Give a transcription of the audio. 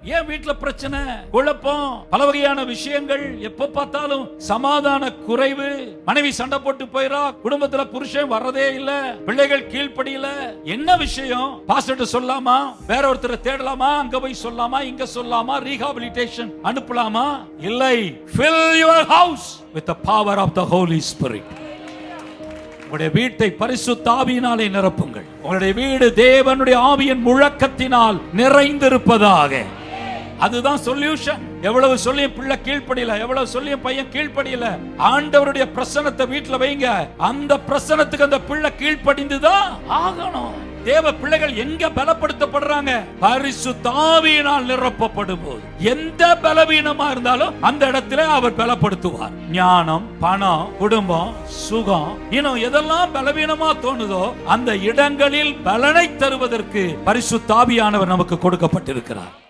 ஏன் வீட்டுல பிரச்சனை, குழப்பம், பல வகையான விஷயங்கள், எப்ப பார்த்தாலும் சமாதான குறைவு, மனைவி சண்டை போட்டு போயிரா, குடும்பத்துல புருஷன் வர்றதே இல்ல, பிள்ளைகள் கீழ்ப்படியில, என்ன விஷயம்? பாஸ்டர் சொல்லாமா, வேற ஒருத்தரை தேடலாமா, அங்க போய் சொல்லாமா, இங்க சொல்லாமா, ரீஹாபிலிட்டேஷன் அனுப்பலாமா? இல்லை. fill your house with the power of the Holy Spirit. உங்களுடைய வீட்டை பரிசுத்த ஆவியினாலே நிரப்புங்கள். உங்களுடைய வீடு தேவனுடைய ஆவியின் முழக்கத்தினால் நிறைந்திருப்பதாக. அதுதான் சொல்யூஷன். எவ்வளவு சொல்லியும் பிள்ளை கீழ்ப்படியல, எவ்வளவு சொல்லியும் பையன் கீழ்ப்படியல, ஆண்டவருடைய பிரசன்னத்தை வீட்டுல வைங்க. அந்த பிரசன்னத்துக்கு அந்த பிள்ளை கீழ்ப்படிந்துதான் ஆகணும். தேவ பிள்ளைகள் எங்க பலப்படுத்தப்படுறாங்க? பரிசுத்த ஆவியினால் நிரப்பப்படும் போது. எந்த பலவீனமா இருந்தாலும் அந்த இடத்துல அவர் பலப்படுத்துவார். ஞானம், பணம், குடும்பம், சுகம், இன்னும் எதெல்லாம் பலவீனமா தோணுதோ அந்த இடங்களில் பலனை தருவதற்கு பரிசுத்த ஆவியானவர் நமக்கு கொடுக்கப்பட்டிருக்கிறார்.